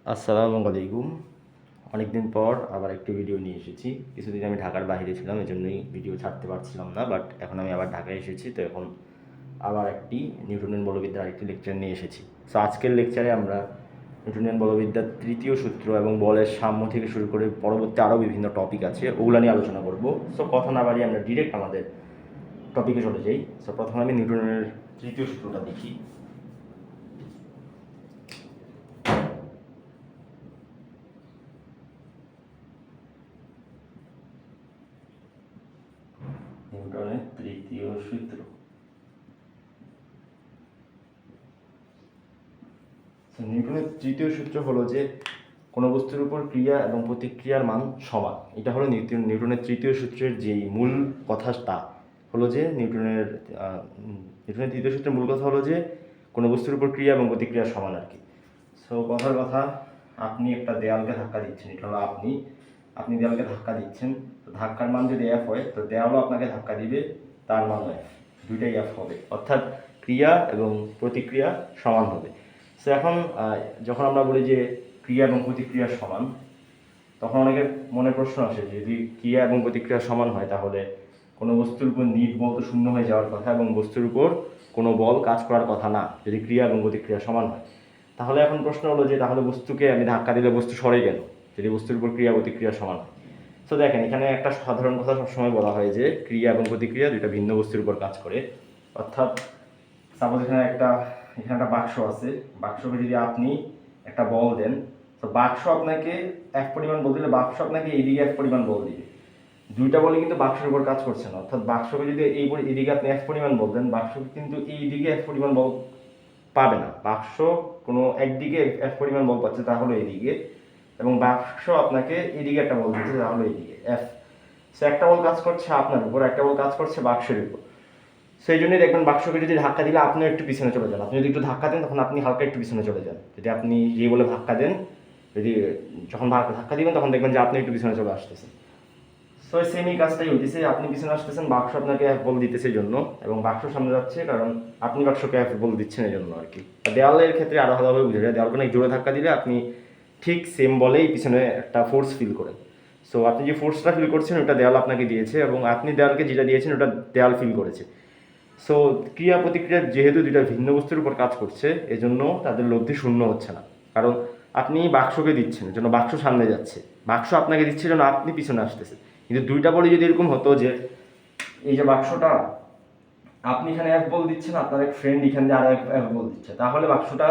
আসসালামু আলাইকুম। অনেকদিন পর আবার একটি ভিডিও নিয়ে এসেছি। কিছুদিন আমি ঢাকার বাইরে ছিলাম, এজন্যই ভিডিও ছাড়তে পারছিলাম না, বাট এখন আমি আবার ঢাকায় এসেছি, তো এখন আবার একটি নিউটনের বলবিদ্যার আরেকটি লেকচার নিয়ে এসেছি। সো আজকের লেকচারে আমরা নিউটনিয়ান বলবিদ্যার তৃতীয় সূত্র এবং বলের সাম্য থেকে শুরু করে পরবর্তী আরও বিভিন্ন টপিক আছে, ওগুলো নিয়ে আলোচনা করব। সো কথা না বাড়িয়ে আমরা ডিরেক্ট আমাদের টপিকে চলে যাই। সো প্রথমে আমি নিউটনের তৃতীয় সূত্রটা দেখি। নিউটনের তৃতীয় সূত্র। নিউটনের তৃতীয় সূত্র হলো যে কোনো বস্তুর উপর ক্রিয়া এবং প্রতিক্রিয়ার মান সমান। এটা হলো নিউটনের তৃতীয় সূত্রের যেই মূল কথাটা হলো যে নিউটনের তৃতীয় সূত্রের মূল কথা হলো যে কোনো বস্তুর উপর ক্রিয়া এবং প্রতিক্রিয়া সমান আর কি। সো কথার কথা, আপনি একটা দেয়ালকে ধাক্কা দিচ্ছেন, এটা হলো আপনি দেয়ালকে ধাক্কা দিচ্ছেন, তো ধাক্কার মান যদি এফ হয়, তো দেয়ালও আপনাকে ধাক্কা দিবে, তার মানও এফ, দুইটাই এফ হবে, অর্থাৎ ক্রিয়া এবং প্রতিক্রিয়া সমান হবে। সো এখন যখন আমরা বলি যে ক্রিয়া এবং প্রতিক্রিয়া সমান, তখন অনেকের মনে প্রশ্ন আসে যে যদি ক্রিয়া এবং প্রতিক্রিয়া সমান হয়, তাহলে কোনো বস্তুর উপর নিট বল তো শূন্য হয়ে যাওয়ার কথা এবং বস্তুর উপর কোনো বল কাজ করার কথা না, যদি ক্রিয়া এবং প্রতিক্রিয়া সমান হয়। তাহলে এখন প্রশ্ন হলো যে তাহলে বস্তুকে আমি ধাক্কা দিলে বস্তু সরে গেল, যদি বস্তুর উপর ক্রিয়া প্রতিক্রিয়া সমান হয়। তো দেখেন, এখানে একটা সাধারণ কথা সবসময় বলা হয় যে ক্রিয়া এবং প্রতিক্রিয়া দুইটা ভিন্ন বস্তুর উপর কাজ করে। অর্থাৎ সাপোজ এখানে একটা বাক্স আছে, বাক্সকে যদি আপনি একটা বল দেন, তো বাক্স আপনাকে এক পরিমাণ বল দিলে বাক্স আপনাকে এইদিকে এক পরিমাণ বল দিবে। দুইটা বলে কিন্তু বাক্সের উপর কাজ করছে না, অর্থাৎ বাক্সকে যদি এইদিকে আপনি এক পরিমাণ বল দেন, বাক্স কিন্তু এইদিকে এক পরিমাণ বল পাবে না। বাক্স কোনো একদিকে এক পরিমাণ বল পাচ্ছে, তা হলো এইদিকে, এবং বাক্স আপনাকে এইদিকে একটা বল দিচ্ছে, তা হলো এইদিকে এফ। সে একটা বল কাজ করছে আপনার উপর, একটা বল কাজ করছে বাক্সের উপর। সেই জন্যই দেখবেন বাক্সকে যদি ধাক্কা দিলে আপনিও একটু পিছনে চলে যান, আপনি যদি একটু ধাক্কা দেন তখন আপনি হালকা একটু পিছনে চলে যান। যদি আপনি যে বলে ধাক্কা দেন, যদি যখন ধাক্কা দিবেন তখন দেখবেন যে আপনি একটু পিছনে চলে আসতেছেন। সো সেম এই কাজটাই হইতেছে, আপনি পিছনে আসতেছেন, বাক্স আপনাকে এক বল দিতেছে এই জন্য, এবং বাক্স সামনে যাচ্ছে কারণ আপনি বাক্সকে এক বল দিচ্ছেন এই জন্য আর কি। দেওয়ালের ক্ষেত্রে আরও ভালোভাবে বুঝে যায়, দেওয়ালকে অনেক জোরে ধাক্কা দিলে আপনি ঠিক সেম বলেই পিছনে একটা ফোর্স ফিল করেন। সো আপনি যে ফোর্সটা ফিল করছেন ওটা দেওয়াল আপনাকে দিয়েছে, এবং আপনি দেওয়ালকে যেটা দিয়েছেন ওটা দেওয়াল ফিল করেছে। সো ক্রিয়া প্রতিক্রিয়া যেহেতু দুইটা ভিন্ন বস্তুর উপর কাজ করছে, এজন্য তাদের লব্ধি শূন্য হচ্ছে না। কারণ আপনি বাক্সকে দিচ্ছেন, এজন্য বাক্স সামনে যাচ্ছে, বাক্স আপনাকে দিচ্ছে যেন আপনি পিছনে আসতেছে। কিন্তু দুইটা বলে যদি এরকম হতো যে এই যে বাক্সটা আপনি এখানে এক বল দিচ্ছেন, আপনার এক ফ্রেন্ড এখান দিয়ে আরো এক বল দিচ্ছে, তাহলে বাক্সটা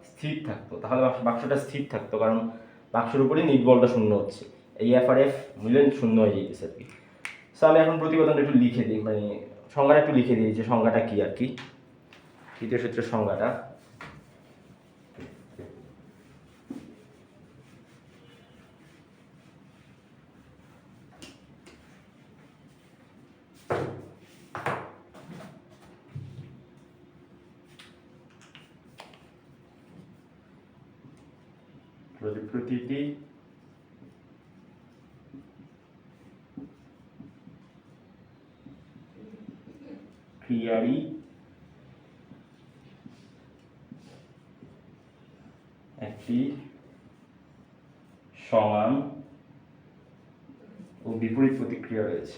স্থির থাকতো, বাক্সটা স্থির থাকতো, কারণ বাক্সের উপরেই নিট বলটা শূন্য হচ্ছে, এই এফ আর এফ মিলে শূন্য হয়ে যেতেছে আর কি। সো আমি এখন প্রতিবেদনটা একটু লিখে দিই, মানে সংজ্ঞাটা একটু লিখে দিই যে সংজ্ঞাটা কি আর কি, তৃতীয় সূত্রের সংজ্ঞাটা। প্রতিটি ক্রিয়ারই একটি সমান ও বিপরীত প্রতিক্রিয়া রয়েছে।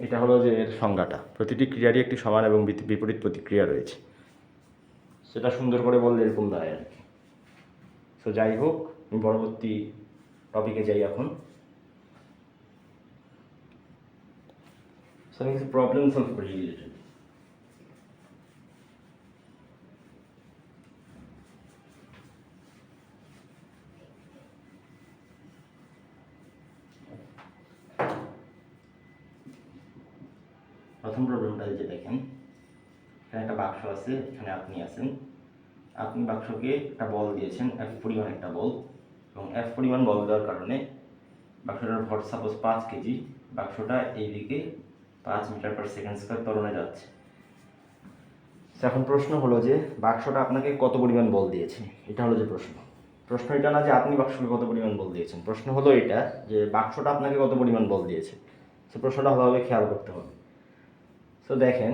এটা হলো যে এর সংজ্ঞাটা, প্রতিটি ক্রিয়ারই একটি সমান এবং বিপরীত প্রতিক্রিয়া রয়েছে। সেটা সুন্দর করে বললে এরকম দাঁড়ায় আর কি। সো যাই হোক, আমি পরবর্তী টপিকে যাই এখন। সো আমি কিছু প্রবলেম সলভ করি রিলেটেড। প্রথম প্রবলেমটা যে দেখেন, এখানে একটা বাক্স আছে, এখানে আপনি আছেন, আপনি বাক্সকে একটা বল দিয়েছেন, এফ পরিমাণ একটা বল, এবং এফ পরিমাণ বল দেওয়ার কারণে বাক্সটার ভর সাপোজ 5 কেজি, বাক্সটা এইদিকে 5 মিটার পার সেকেন্ড স্কোয়ার ত্বরণে যাচ্ছে। এখন প্রশ্ন হলো যে বাক্সটা আপনাকে কত পরিমাণ বল দিয়েছে, এটা হলো যে প্রশ্ন। প্রশ্ন এটা না যে আপনি বাক্সকে কত পরিমাণ বল দিয়েছেন, প্রশ্ন হলো এটা যে বাক্সটা আপনাকে কত পরিমাণ বল দিয়েছে। সো প্রশ্নটা ভালোভাবে খেয়াল করতে হবে। সো দেখেন,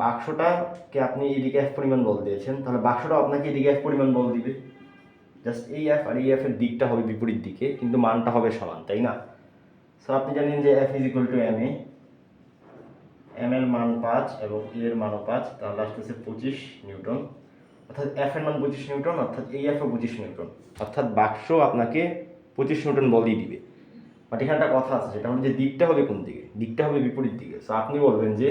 বাক্সটাকে আপনি এদিকে এফ পরিমাণ বল দিয়েছেন, তাহলে বাক্সটাও আপনাকে এদিকে এফ পরিমাণ বল দিবে। জাস্ট এই এফ আর এই এফ এর দিকটা হবে বিপরীত দিকে, কিন্তু মানটা হবে সমান, তাই না? সো আপনি জানেন যে F is equal to M a, m এর মান 5 এবং এ এর মানও 5, তাহলে আসতেছে 25 নিউটন। অর্থাৎ এফ এর মান 25 নিউটন, অর্থাৎ এই এফও 25 নিউটন, অর্থাৎ বাক্স আপনাকে 25 নিউটন বলই দিবে। বাট এখানে একটা কথা আছে, সেটা হলো যে দিকটা হবে কোন দিকে, দিকটা হবে বিপরীত দিকে। সো আপনি বলবেন যে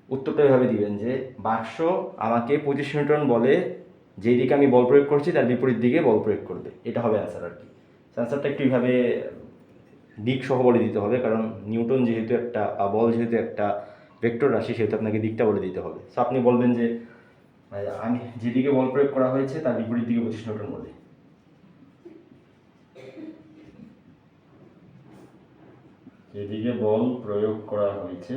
উত্তরটা এভাবে দিবেন যে বাক্স আমাকে 25 নিউটন বলে যেই দিকে আমি বল প্রয়োগ করছি তার বিপরীত দিকে বল প্রয়োগ করবে, এটা হবে অ্যান্সার আর কি। অ্যান্সারটা একটু এইভাবে দিক সহ বলে দিতে হবে, কারণ নিউটন যেহেতু একটা বল যেহেতু একটা ভেক্টর রাশি, সেহেতু আপনাকে দিকটা বলে দিতে হবে। সো আপনি বলবেন যে আমি যেদিকে বল প্রয়োগ করা হয়েছে তার বিপরীত দিকে 25 নিউটন বলে। যেদিকে বল প্রয়োগ করা হয়েছে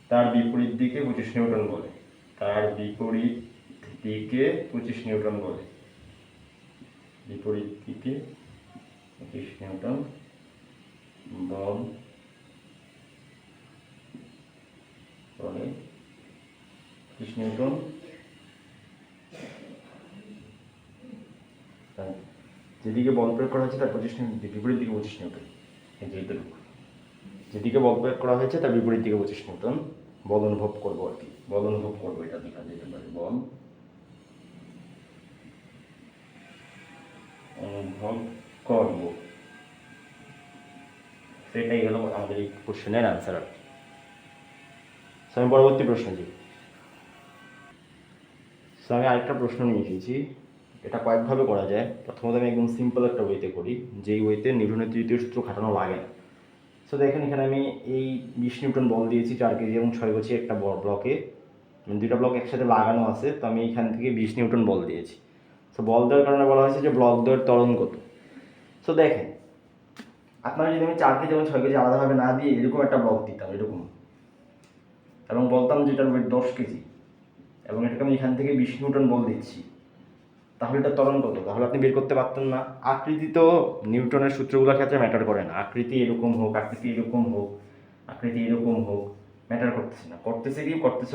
তার বিপরীত দিকে 25 নিউটন বলে, তার বিপরীত দিকে 25 নিউটন বলে, বিপরীত দিকে 25 নিউটন বল বলে, 25 নিউটন যেদিকে বল প্রয়োগ করা হয়েছে তার 25 নিউটন বিপরীত দিকে 25 নিউটন, যেদিকে বল প্রয়োগ করা হয়েছে তার বিপরীত দিকে 25 নিউটন বল অনুভব করবো আর কি, বল অনুভব করবো, এটা লেখা যেতে পারে বল অনুভব করব। সেটাই হলো আমাদের এই কোশ্চেনের অ্যান্সার আর কি। আমি পরবর্তী প্রশ্ন দিই। আমি আরেকটা প্রশ্ন নিয়ে এসেছি, এটা কয়েকভাবে করা যায়। প্রথমত আমি একদম সিম্পল একটা ওয়েতে করি, যেই ওয়েতে নিউটনের তৃতীয় সূত্র খাটানো লাগে না। সো দেখেন, এখানে আমি এই 20 নিউটন বল দিয়েছি 4 কেজি এবং 6 কেজি একটা ব্লকে, দুইটা ব্লক একসাথে লাগানো আছে। তো আমি এখান থেকে 20 নিউটন বল দিয়েছি। সো বল দেওয়ার কারণে বলা হয়েছে যে ব্লক দ্বয়ের ত্বরণ কত। সো দেখেন, আপনারা যদি আমি 4 কেজি এবং 6 কেজি আলাদাভাবে না দিয়ে এরকম একটা ব্লক দিতাম এরকম, এবং বলতাম যে এটার ওয়েট 10 কেজি, এবং এটাকে আমি এখান থেকে 20 নিউটন বল দিচ্ছি, তাহলে এটা ত্বরণ কত, তাহলে আপনি বের করতে পারতেন না। আকৃতি তো নিউটনের সূত্রগুলোর ক্ষেত্রে ম্যাটার করে না, আকৃতি এরকম হোক, আকৃতি এরকম হোক, আকৃতি এরকম হোক, ম্যাটার করতেছে না। করতেছে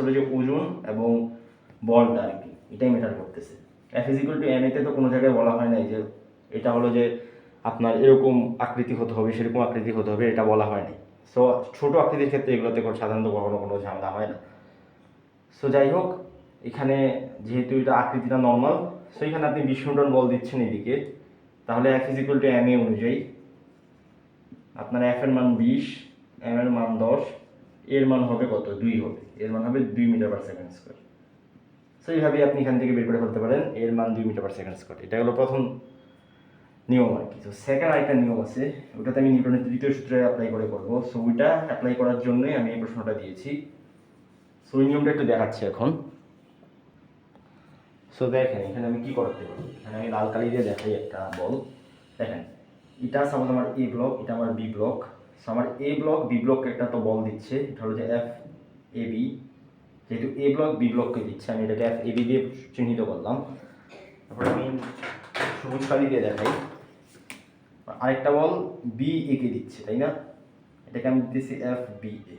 হলো যে ওজন এবং বলটা আর কি, এটাই ম্যাটার করতেছে। F is equal to m এতে তো কোনো জায়গায় বলা হয় নাই যে এটা হলো যে আপনার এরকম আকৃতি হতে হবে, সেরকম আকৃতি হতে হবে, এটা বলা হয় নাই। সো ছোটো আকৃতির ক্ষেত্রে এগুলোতে সাধারণত কখনো কোনো ঝামেলা হয় না। সো যাই হোক, এখানে যেহেতু এটা আকৃতিটা নর্মাল, সো এখানে আপনি 20 নিউটন বল দিচ্ছেন এদিকে, তাহলে F is equal to M A অনুযায়ী আপনার এফ এর মান 20, এম এর মান 10, এর মান হবে কত, 2 হবে, এর মান হবে 2 metre per second square. So এইভাবেই আপনি এখান থেকে বের করে ফেলতে পারেন এর মান 2 মিটার পার সেকেন্ড স্কোয়ার। এটা হলো প্রথম নিয়ম আর কি। তো সেকেন্ড আরেকটা নিয়ম আছে, ওটাতে আমি নিউটনের তৃতীয় সূত্রে অ্যাপ্লাই করে করবো। সো ওইটা অ্যাপ্লাই করার জন্যই আমি এই প্রশ্নটা দিয়েছি। সো ওই নিয়মটা একটু দেখাচ্ছি এখন। সো দেখেন, এখানে আমি কি করতে পারি, এখানে আমি লাল কালি দিয়ে দেখাই একটা বল। দেখেন, এটা সাপোজ আমার এ ব্লক, এটা আমার বি ব্লক। সো আমার এ ব্লক বি ব্লককে একটা তো বল দিচ্ছে, এটা হলো যে এফ এ বি। যেহেতু এ ব্লক বি ব্লককে দিচ্ছে, আমি এটাকে এফ এ বি দিয়ে চিহ্নিত করলাম। তারপরে আমি সবুজ কালি দিয়ে দেখাই, আরেকটা বল বি এ কে দিচ্ছে, তাই না? এটাকে আমি দিচ্ছি এফ বি এ।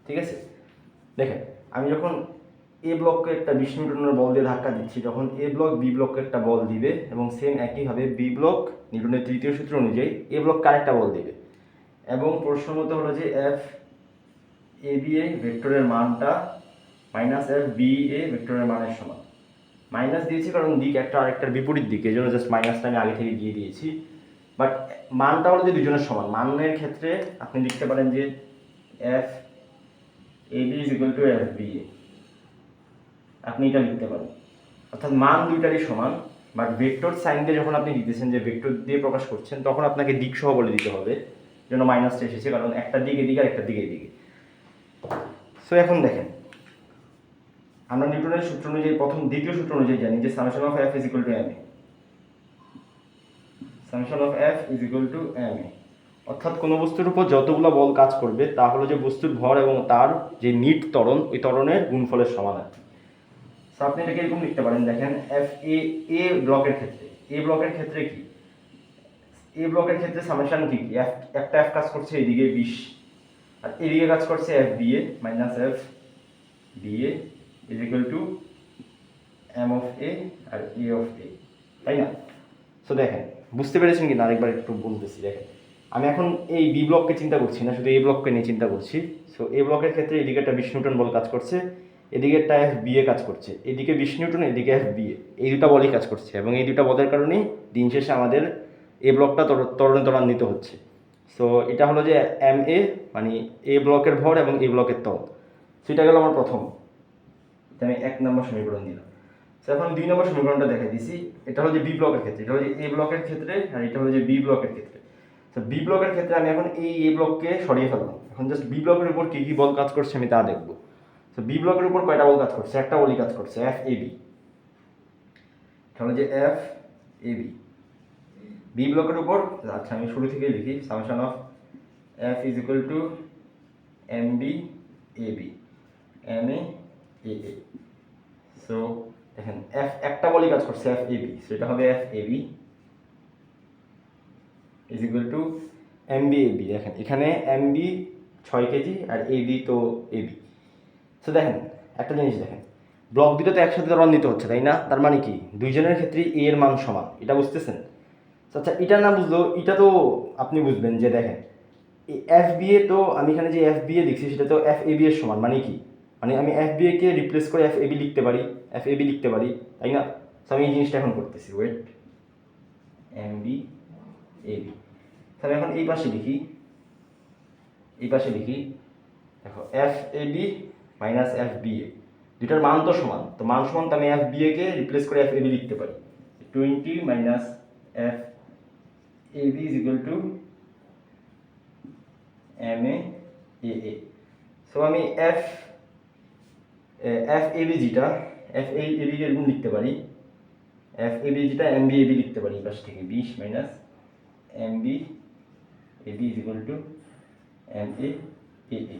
ঠিক আছে, দেখেন আমি যখন এ ব্লককে একটা 20 নিউটনের বল দিয়ে ধাক্কা দিচ্ছি, যখন এ ব্লক বি ব্লককে একটা বল দিবে, এবং সেম একইভাবে বি ব্লক নিউটনের তৃতীয় সূত্র অনুযায়ী এ ব্লক আরেকটা বল দিবে। এবং প্রশ্ন মতো হলো যে এফ এ বি এ ভেক্টরের মানটা মাইনাস এফ বি এ ভেক্টরের মানের সমান। মাইনাস দিয়েছি কারণ দিক একটা আরেকটার বিপরীত দিকে, এই জন্য জাস্ট মাইনাসটা আমি আগে থেকে দিয়ে দিয়েছি। বাট মানটা হলো যে দুজনের সমান। মানের ক্ষেত্রে আপনি লিখতে পারেন যে F A B is equal to F B A, আপনি এটা লিখতে পারেন। অর্থাৎ মান দুইটারই সমান, বাট ভেক্টর সাইন দিয়ে যখন আপনি দিতেছেন, যে ভেক্টর দিয়ে প্রকাশ করছেন, তখন আপনাকে দিক সহ বলে দিতে হবে, যেন মাইনাসটা এসেছে, কারণ একটা দিক এদিকে আর একটা দিক এদিকে। সো এখন দেখেন, আমরা নিউটনের সূত্র অনুযায়ী দ্বিতীয় সূত্র অনুযায়ী জানি যে summation of F is equal to M A, summation of F is equal to M A. অর্থাৎ কোনো বস্তুর উপর যতগুলো বল কাজ করবে তা হলো যে বস্তুর ভর এবং তার যে নিট ত্বরণ ওই ত্বরণের গুণফলের সমান আর কি। সো আপনি এটাকে এরকম লিখতে পারেন, দেখেন এফ এ ব্লকের ক্ষেত্রে, এ ব্লকের ক্ষেত্রে কি, এ ব্লকের ক্ষেত্রে সামেশন কি কি, একটা এফ কাজ করছে এদিকে 20 আর এদিকে কাজ করছে F B A minus F B A is equal to M of A আর এ অফ এ, তাই না? সো দেখেন বুঝতে পেরেছেন কি না, আরেকবার একটু বলতেছি। দেখেন আমি এখন এই বি ব্লককে চিন্তা করছি না, শুধু এ ব্লককে নিয়ে চিন্তা করছি। সো এ ব্লকের ক্ষেত্রে এদিকে একটা 20 নিউটন বল কাজ করছে, এদিকে একটা এফ বি এ কাজ করছে, এদিকে 20 নিউটন, এদিকে এফ বি এ, এই দুটো বলই কাজ করছে এবং এই দুটো বলের কারণেই দিন শেষে আমাদের এ ব্লকটা ত্বরান্বিত হচ্ছে। সো এটা হলো যে এম এ মানে এ ব্লকের ভর এবং এ ব্লকের ত্বরণ। সেটা গেল আমার প্রথম, আমি 1 নম্বর সমীকরণ দিলাম। এখন 2 নম্বর সমীকরণটা দেখাই দিছি, এটা হলো যে বি ব্লকের ক্ষেত্রে, এটা হলো যে এ ব্লকের ক্ষেত্রে আর এটা হলো যে বি ব্লকের ক্ষেত্রে। তো বি ব্লকের ক্ষেত্রে আমি এখন এই এ ব্লককে সরিয়ে ফেললাম, এখন জাস্ট বি ব্লকের উপর কী কী বল কাজ করছে আমি তা দেখব। তো বি ব্লকের উপর কয়টা বল কাজ করছে, একটা বলই কাজ করছে এফ এ বি, এটা হলো যে এফ এ বি বি ব্লকের উপর। আচ্ছা আমি শুরু থেকেই লিখি, summation of F is equal to m B A b m A A. So দেখেন এফ একটা বলই কাজ করছে এফ এ বি, সেটা হবে F A B is equal to m B A b. দেখেন এখানে এম বি 6 কেজি আর এ বি তো এ বি। সো দেখেন একটা জিনিস দেখেন, ব্লক দুটো তো একসাথে ত্বরান্বিত হচ্ছে, তাই না? তার মানে কি দুইজনের ক্ষেত্রেই এ এর মান সমান, এটা বুঝতেছেন? আচ্ছা এটা না বুঝলেও এটা তো আপনি বুঝবেন যে দেখেন এফ বি এ, তো আমি এখানে যে এফ বি এ লিখছি সেটা তো এফ এ বি এর সমান, মানে কি, মানে আমি এফ বি এ কে রিপ্লেস করে এফ এ বি লিখতে পারি, এফ এ বি লিখতে পারি, তাই না? তো আমি এই জিনিসটা এখন করতেছি, wait, M B A B. তাহলে এখন এই পাশে লিখি, এই পাশে লিখি, দেখো F A B minus F B A, দুটার মান তো সমান, তো মান সমান, তো আমি এফ বি এ কে রিপ্লেস করে এফ এ বি লিখতে পারি, 20 minus F A B is equal to M A A. So আমি এফ এফ এ বি যেটা এফ এ বি কে এরকম লিখতে পারি, এফ এ বি যেটা এম বি এ বি লিখতে পারি, এই পাশ থেকে 20 minus M B A B is equal to M A A.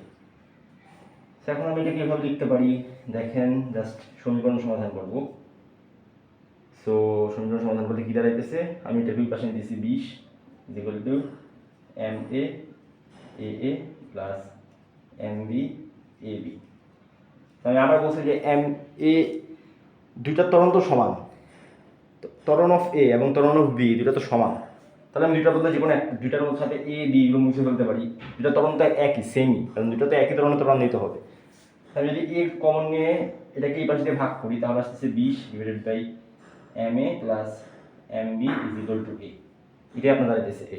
এখন আমি এটাকে এভাবে লিখতে পারি, দেখেন জাস্ট সমীকরণ সমাধান করব। সো সমীকরণ সমাধান করতে কী দাঁড়াইতেছে, আমি এটা দুই পাশে দিয়েছি 20 is equal to M A plus M B A b. আমি আবার বলছি যে এম এ দুইটার ত্বরণ তো সমান, ত্বরণ অফ এ এবং ত্বরণ অফ বি দুটো তো সমান, তাহলে আমি দুইটার বলতে যে কোনো দুইটার সাথে এ বি এগুলো মুছে ফেলতে পারি, দুটা ত্বরণ তো একই সেমই, কারণ দুটো তো একই ত্বরণে ত্বরান্বিত হবে। তাহলে যদি এ কমন নিয়ে এটাকে এই পাশে দিয়ে ভাগ করি তাহলে আসতেছে 20 divided by M A plus M B is equal to A, এটাই আপনার দাঁড়াইতেছে এ।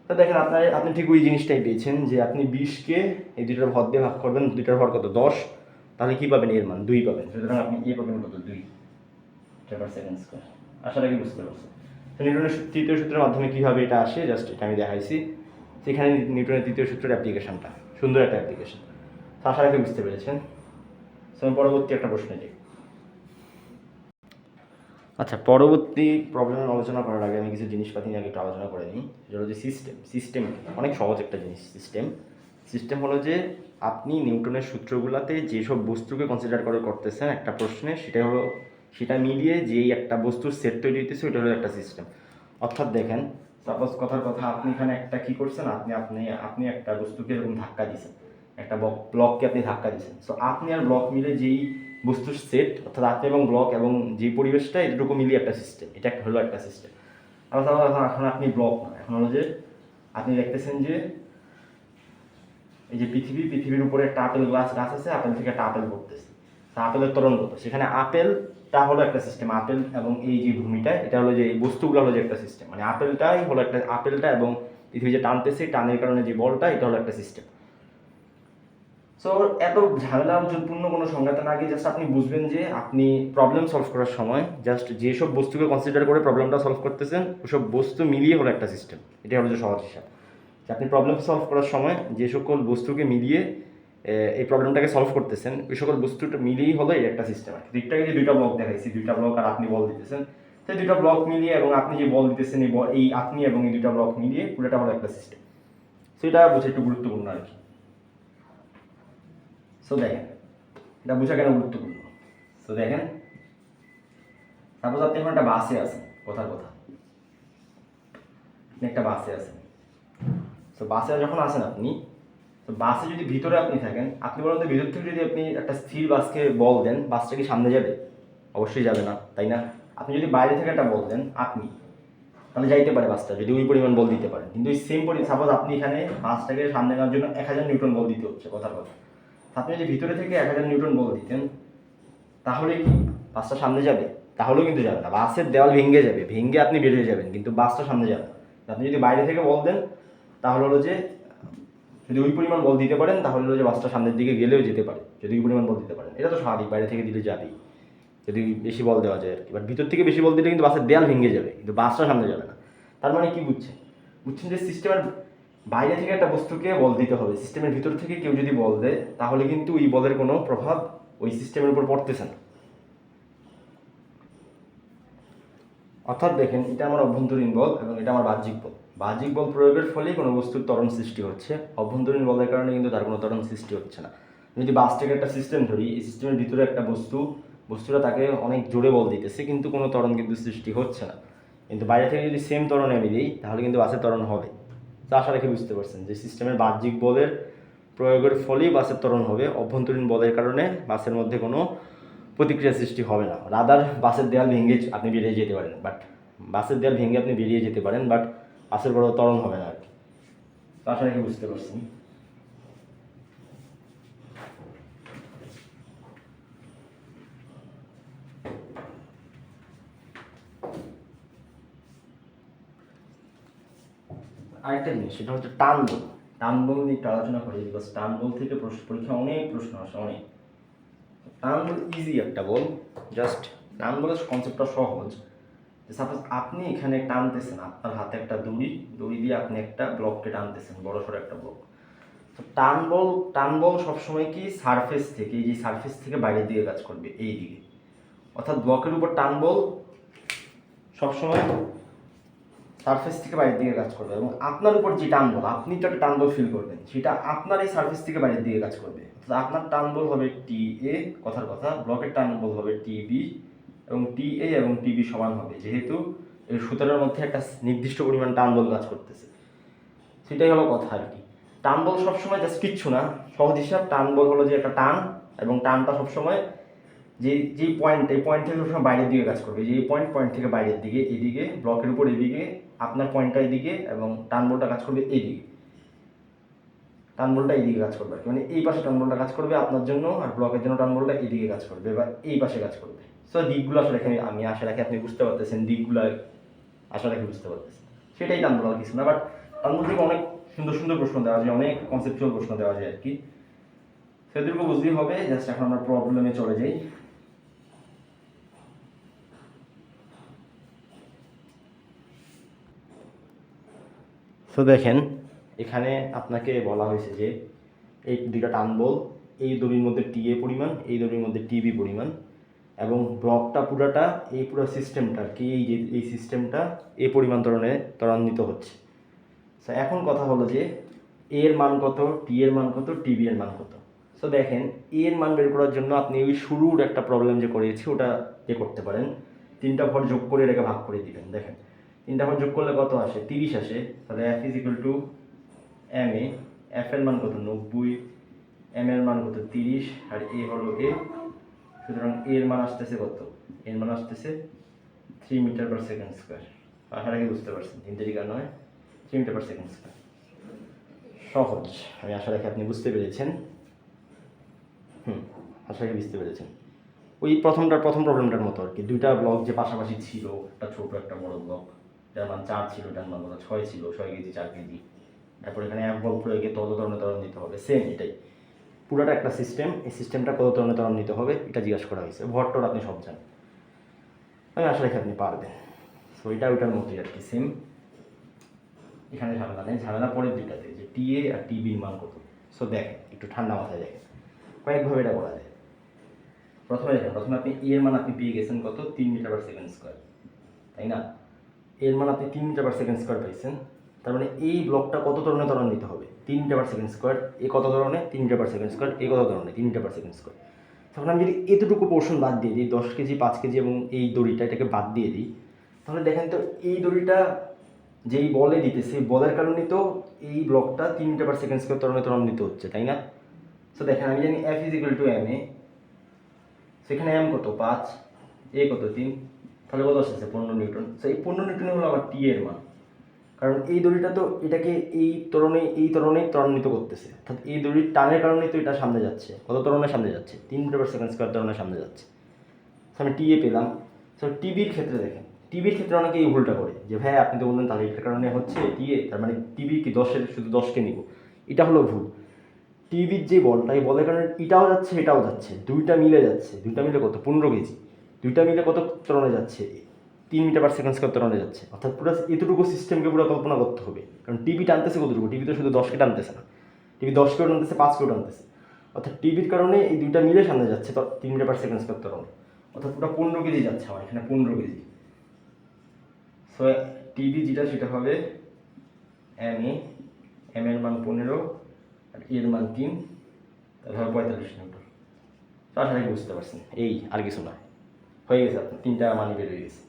তো দেখেন আপনি ঠিক ওই জিনিসটাই পেয়েছেন যে আপনি 20কে এই দুইটার ভর দিয়ে ভাগ করবেন, দুইটার ভর কত 10, তাহলে কী পাবেন, এর মান 2 পাবেন, সুতরাং আপনি এ পাবেন কত 2 সেকেন্ড স্কোয়ার। আশা রাখি বুঝতে পারছি। তো নিউটনের তৃতীয় সূত্রের মাধ্যমে কীভাবে এটা আসে জাস্ট এটা আমি দেখাইছি, সেখানে নিউটনের তৃতীয় সূত্রের অ্যাপ্লিকেশনটা সুন্দর একটা অ্যাপ্লিকেশন। তো আশা রাখি বুঝতে পেরেছেন। তো আমি পরবর্তী একটা প্রশ্ন দিই। আচ্ছা পরবর্তী প্রবলেমের আলোচনা করার আগে আমি কিছু জিনিসপাতি নিয়ে একটু আলোচনা করে নিই। যেটা হচ্ছে সিস্টেম অনেক সহজ একটা জিনিস। সিস্টেম হলো যে আপনি নিউটনের সূত্রগুলোতে যেসব বস্তুকে কনসিডার করে করতেছেন একটা প্রশ্নে, সেটা মিলিয়ে যেই একটা বস্তুর সেট তৈরি হইতেছে ওইটা হলো একটা সিস্টেম। অর্থাৎ দেখেন সাপোজ কথার কথা আপনি এখানে একটা কী করছেন, আপনি একটা বস্তুকে এরকম ধাক্কা দিয়েছেন, একটা ব্লককে আপনি ধাক্কা দিয়েছেন। সো আপনি আর ব্লক মিলে যেই বস্তুর সেট, অর্থাৎ আপনি এবং ব্লক এবং যে পরিবেশটা এটুকু মিলিয়ে একটা সিস্টেম, এটা হলো একটা সিস্টেম। এখন আপনি ব্লক না, এখন হলো যে আপনি দেখতেছেন যে এই যে পৃথিবীর উপরে একটা আপেল গাছ আছে, আপেল থেকে একটা আপেল পড়তেছে, আপেলের ত্বরণ কত, সেখানে আপেলটা হলো একটা সিস্টেম, আপেল এবং এই যে ভূমিটা এটা হলো যে এই বস্তুগুলো হলো যে একটা সিস্টেম, মানে আপেলটাই হলো একটা, আপেলটা এবং পৃথিবী যে টানতেছে টানের কারণে যে বলটা, এটা হলো একটা সিস্টেম। সো এত ঝামেলাপূর্ণ কোনো সংজ্ঞাতে না গিয়ে জাস্ট আপনি বুঝবেন যে আপনি প্রবলেম সলভ করার সময় জাস্ট যেসব বস্তুকে কনসিডার করে প্রবলেমটা সলভ করতেছেন ওসব বস্তু মিলিয়ে হলো একটা সিস্টেম, এটাই হলো যে সহজ হিসাব। যে আপনি প্রবলেম সলভ করার সময় যে সকল বস্তুকে মিলিয়ে এই প্রবলেমটাকে সলভ করতেছেন ওই সকল বস্তুটা মিলিয়েই হলো এই একটা সিস্টেম। আর দিকটাকে যে দুইটা ব্লক দেখাইছি, দুইটা ব্লক আর আপনি বল দিতেছেন, সেই দুইটা ব্লক মিলিয়ে এবং আপনি যে বল দিতেছেন এই আপনি এবং এই দুইটা ব্লক মিলিয়ে পুরোটা হলো একটা সিস্টেম। এটা বোঝা একটু গুরুত্বপূর্ণ আর কি। সো দেখেন এটা বোঝা কেন গুরুত্বপূর্ণ। সো দেখেন সাপোজ আপনি এখন একটা বাসে আছেন, কথার কথা আপনি একটা বাসে আছেন। তো বাসে যখন আসেন আপনি, তো বাসে যদি ভিতরে আপনি থাকেন, আপনি বলেন তো ভিতর থেকে যদি আপনি একটা স্থির বাসকে বল দেন, বাসটা কি সামনে যাবে? অবশ্যই যাবে না, তাই না? আপনি যদি বাইরে থেকে একটা বল দেন আপনি, তাহলে যাইতে পারে বাসটা, যদি ওই পরিমাণ বল দিতে পারেন। কিন্তু ওই সেম সাপোজ আপনি এখানে বাসটাকে সামনে নেওয়ার জন্য 1000 নিউটন বল দিতে হচ্ছে, কথার কথা। আপনি যদি ভিতরে থেকে 1000 নিউটন বল দিতেন, তাহলে কি বাসটা সামনে যাবে? তাহলেও কিন্তু যাবে না, বাসের দেওয়াল ভেঙে যাবে, ভেঙে আপনি বের হয়ে যাবেন, কিন্তু বাসটা সামনে যাবে না। আপনি যদি বাইরে থেকে বল দেন, তাহলে হলো যে যদি ওই পরিমাণ বল দিতে পারেন, তাহলে হলো যে বাসটা সামনের দিকে গেলেও যেতে পারে, যদি ওই পরিমাণ বল দিতে পারেন। এটা তো স্বাভাবিক, বাইরে থেকে দিলে যাবেই যদি বেশি বল দেওয়া যায় আর কি। বাট ভিতর থেকে বেশি বল দিলে কিন্তু বাসের দেয়াল ভেঙে যাবে, কিন্তু বাসটা সামনে যাবে না। তার মানে কি বুঝছেন? বুঝছেন যে সিস্টেমের বাইরে থেকে একটা বস্তুকে বল দিতে হবে, সিস্টেমের ভিতর থেকে কেউ যদি বল দেয়, তাহলে কিন্তু ওই বলের কোনো প্রভাব ওই সিস্টেমের উপর পড়তেছে না। অর্থাৎ দেখেন, এটা আমার অভ্যন্তরীণ বল এবং এটা আমার বাহ্যিক বল। বাহ্যিক বল প্রয়োগের ফলেই কোনো বস্তুর ত্বরণ সৃষ্টি হচ্ছে, অভ্যন্তরীণ বলের কারণে কিন্তু তার কোনো ত্বরণ সৃষ্টি হচ্ছে না। যদি বাসটাকে একটা সিস্টেম ধরি, এই সিস্টেমের ভিতরে একটা বস্তুটা তাকে অনেক জোরে বল দিতেছে, কিন্তু কোনো ত্বরণ কিন্তু সৃষ্টি হচ্ছে না। কিন্তু বাইরে থেকে যদি সেম ত্বরণ আমি দিই, তাহলে কিন্তু বাসের ত্বরণ হবে। তো আশা রেখে বুঝতে পারছেন যে সিস্টেমের বাহ্যিক বলের প্রয়োগের ফলেই বাসের ত্বরণ হবে, অভ্যন্তরীণ বলের কারণে বাসের মধ্যে কোনো প্রতিক্রিয়া সৃষ্টি হবে না। রাদার বাসের দেয়াল ভেঙে আপনি বেরিয়ে যেতে পারেন, বাট বাসের বড় ত্বরণ হবে না আর কি। তো আশা রেখে বুঝতে পারছেন। আরেকটা জিনিস, সেটা হচ্ছে টান বল। টান বল নিয়ে একটু আলোচনা করি, বিকজ টান বল থেকে পরীক্ষা অনেক প্রশ্ন আসে, অনেক। টান বল ইজি একটা বল, জাস্ট টান বলের কনসেপ্টটা সহজ। সাপোজ আপনি এখানে টানতেছেন, আপনার হাতে একটা দড়ি দিয়ে আপনি একটা ব্লককে টানতেছেন, বড় সড়ো একটা ব্লক। তো টান বল সবসময় কি সারফেস থেকে, এই যে সারফেস থেকে বাইরের দিকে কাজ করবে, এই দিকে। অর্থাৎ ব্লকের উপর টান বল সবসময় সারফেস থেকে বাইরের দিকে কাজ করবে, এবং আপনার উপর যে টান বল, আপনি তো একটা টান বল ফিল করবেন, সেটা আপনার এই সারফেস থেকে বাইরের দিকে কাজ করবে। অর্থাৎ আপনার টান বল হবে টি এ, কথার কথা, ব্লকের টান বল হবে টি বি, এবং টি এ এবং টি বি সমান হবে, যেহেতু এই সুতরার মধ্যে একটা নির্দিষ্ট পরিমাণ টান বল কাজ করতেছে। সেটাই হলো কথা আর কি। টান বল সবসময় জাস্ট কিচ্ছু না, সহজ হিসাব। টান বল হলো যে একটা টান, এবং টানটা সবসময় এই পয়েন্ট থেকে সবসময় বাইরের দিকে কাজ করবে। যে পয়েন্ট থেকে বাইরের দিকে, এদিকে ব্লকের উপর এদিকে, আপনার পয়েন্টটা এদিকে, এবং টান বলটা কাজ করবে এইদিকে। টান বলটা এইদিকে কাজ করবে, মানে এই পাশে টান বলটা কাজ করবে আপনার জন্য, আর ব্লকের জন্য টান বলটা এইদিকে কাজ করবে বা এই পাশে কাজ করবে। সো দিকগুলো আসলে আমি আশা রাখি আপনি বুঝতে পারতেছেন, দিকগুলো আশা রাখি বুঝতে পারতেছেন। সেটাই টান বল, আর কিছু না। বাট টান বল থেকে অনেক সুন্দর সুন্দর প্রশ্ন দেওয়া যায়, অনেক কনসেপচুয়াল প্রশ্ন দেওয়া যায় আর কি। সেগুলো বুঝতেই হবে। জাস্ট এখন আমরা প্রবলেমে চলে যাই। তো দেখেন, এখানে আপনাকে বলা হয়েছে যে এই দুইটা টান বল, এই দড়ির মধ্যে টি এ পরিমাণ, এই দড়ির মধ্যে টিবি পরিমাণ, এবং ব্লকটা পুরাটা, এই পুরো সিস্টেমটা আর কি, এই সিস্টেমটা এ পরিমাণ ত্বরান্বিত হচ্ছে। সো এখন কথা হলো যে এ এর মান কত, টি এর মান কত, টিবি এর মান কত। সো দেখেন, এ এর মান বের করার জন্য আপনি ওই শুরুর একটা প্রবলেম যে করেছি, ওটা করতে পারেন। 3টা ভর যোগ করে এটাকে ভাগ করে দিবেন। দেখেন 3টা ভর যোগ করলে কত আসে? 30 আসে। তাহলে F is equal to M a. F এর মান কত? 90, এম এর মান কত? 30, আর এ হলো এ। সুতরাং এর মান আসতেছে কত? এর মান আসতেছে 3 মিটার পার সেকেন্ড স্কোয়ার। আশা রাখি বুঝতে পারছেন, 3 তারিখা নয়, 3 মিটার পার সেকেন্ড স্কোয়ার। সহজ, আমি আশা রাখি আপনি বুঝতে পেরেছেন। আশা রাখি বুঝতে পেরেছেন। ওই প্রথম প্রবলেমটার মতো আর কি। দুইটা ব্লক যে পাশাপাশি ছিল, একটা ছোট একটা বড় ব্লক, যার মান 4 ছিল, যার মান 6 ছিল, 6 কেজি 4 কেজি। তারপর এখানে এক বল প্রয়োগে কত ধরনের ত্বরণ দিতে হবে, সেম এটাই পুরোটা একটা সিস্টেম। এই সিস্টেমটা কত ধরনের ত্বরণ নিতে হবে এটা জিজ্ঞাসা করা হয়েছে। ভরটর আপনি সব জানেন, আমি আশা রাখি আপনি পারবেন। সো এটা ওইটার মতোই আর কি, সেম। এখানে ঝামেলা নেই, ঝামেলা পরের দুইটাতে, যে টি এ আর টিবির মান কত। সো দেখেন, একটু ঠান্ডা মাথায় দেখেন, কয়েকভাবে এটা বলা যায়। প্রথমে আপনি এর মান আপনি পেয়ে গেছেন কত? 3 মিটার পার সেকেন্ড স্কোয়ার, তাই না? এর মান আপনি 3 মিটার পার সেকেন্ড স্কোয়ার পাইছেন। তার মানে এই ব্লকটা কত ধরনের ত্বরণ নিতে হবে? 3 মিটার পার সেকেন্ড স্কোয়ার, এ কত ধরনের 3 মিটার পার সেকেন্ড স্কোয়ার, এ কত ধরনের 3 মিটার পার সেকেন্ড স্কোয়ার। তখন আমি যদি এতটুকু পোর্শন বাদ দিয়ে দিই 10 কেজি 5 কেজি এবং এই দড়িটা এটাকে বাদ দিয়ে দিই, তাহলে দেখেন তো এই দড়িটা যেই বলে দিতেছে বলের কারণে তো এই ব্লকটা 3 মিটার পার সেকেন্ড স্কোয়ার ত্বরণিত হচ্ছে, তাই না? সো দেখেন আমি জানি F is equal to M A, সেখানে এম কত 5, এ কত 3, তাহলে কত আসছে 15 নিউটন। সো এই 15 নিউটন হলো আমার টি এর মান, কারণ এই দড়িটা তো এটাকে এই ত্বরণে ত্বরান্বিত করতেছে, অর্থাৎ এই দড়ির টানের কারণেই তো এটা সামনে যাচ্ছে। কত ত্বরণের সামনে যাচ্ছে 3 মিটার পার সেকেন্ড স্কোয়ার ত্বরণের সামনে যাচ্ছে। আমি টি এ পেলাম। সো টিভির ক্ষেত্রে দেখেন, টিভির ক্ষেত্রে অনেকে এই ভুলটা করে যে ভাই আপনি তো বললেন তাহলে এটার কারণে হচ্ছে টি এ, তার মানে টিভি কি 10-এর শুধু 10কে নিব, এটা হলো ভুল। টিভির যে বলটা এই বলের কারণে এটাও যাচ্ছে এটাও যাচ্ছে, দুইটা মিলে যাচ্ছে, দুইটা মিলে কত 15 কেজি, দুইটা মিলে কত ত্বরণে যাচ্ছে 3 মিটার পার সেকেন্ড স্কোয়ার ত্বরণে যাচ্ছে। অর্থাৎ পুরো এতটুকু সিস্টেমকে পুরো কল্পনা করতে হবে, কারণ টিভি টানতেছে কতটুকু, টিভি তো শুধু 10কে টানতেছে না, টিভি 10কেও টানতেছে 5কেও টানতেছে। অর্থাৎ টিভির কারণে এই দুইটা মিলে সামনে যাচ্ছে 3 মিটার পার সেকেন্ড স্কোয়ার ত্বরণে, অর্থাৎ পুরো 15 কেজি যাচ্ছে আমার এখানে 15 কেজি। সো টিভি যেটা সেটা হবে এম এ, এম এর মান 15 আর এর মান 3, তাহলে হবে 45 নিউটন। তো আশা করি বুঝতে পারছেন, এই আর কিছু না, হয়ে গেছে আপনার 3টা মানই বের হয়ে গেছে।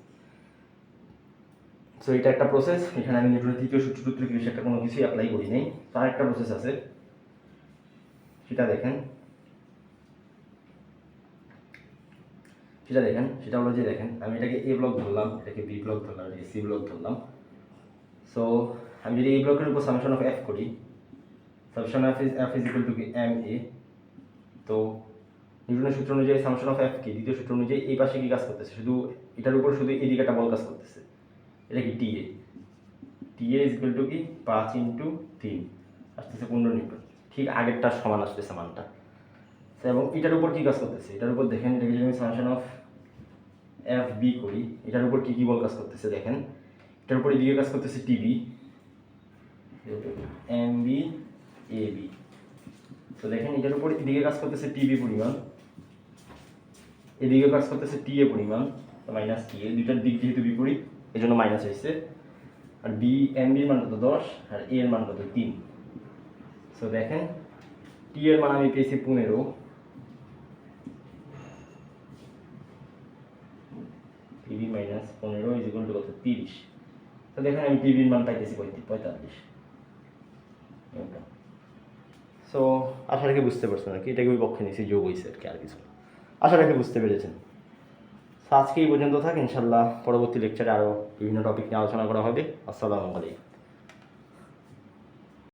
সো এটা একটা প্রসেস, এখানে আমি নিউটনের তৃতীয় সূত্র কিছু একটা কোনো কিছুই অ্যাপ্লাই করি নাই। তো আরেকটা প্রসেস আছে, সেটা দেখেন, সেটা হলো যে দেখেন আমি এটাকে এ ব্লক ধরলাম, এটাকে বি ব্লক ধরলাম, এটাকে সি ব্লক ধরলাম। সো আমি যদি এই ব্লকের উপর সামেশন অফ এফ করি, summation of F is equal to M A, তো নিউটনের সূত্র অনুযায়ী সামেশন অফ এফ কি দ্বিতীয় সূত্র অনুযায়ী এই পাশে কি কাজ করতেছে, শুধু এটার উপর শুধু এদিকে একটা বল কাজ করতেছে, এটা কি টি এ, টি এ ইজ ইকুয়াল টু কি 5 ইন্টু 3 আসতেছে 15 নিউটন, ঠিক আগেরটার সমান আসতেছে মানটা। এবং এটার উপর কি কাজ করতেছে, এটার উপর দেখেন, এটাকে যদি আমি সামেশন অফ এফ বি করি, এটার উপর কি কি বল কাজ করতেছে দেখেন, এটার উপর এদিকে কাজ করতেছে TB, M B A b. তো দেখেন এটার উপর এদিকে কাজ করতেছে টিবি পরিমাণ, এদিকে কাজ করতেছে টি এ পরিমাণ, মাইনাস টি এ, দুইটার দিক যেহেতু বিপরীত এই জন্য মাইনাস হয়েছে। আর বি এম বির মান কত 10 আর এ এর মান কত 3। সো দেখেন টি এর মান আমি পেয়েছি 15, TV minus 15 is equal two কত 30। তো দেখেন আমি টিভির মান পাইতেছি 45। সো আশা রাখি বুঝতে পারছেন আর কি, এটাকে ওই পক্ষে নিয়েছি যোগ হয়েছে আর কি, আর কিছু। আশা রাখি বুঝতে পেরেছেন। আজকে এই পর্যন্ত থাক, ইনশাল্লাহ পরবর্তী লেকচারে আরও বিভিন্ন টপিক নিয়ে আলোচনা করা হবে। আসসালামু আলাইকুম।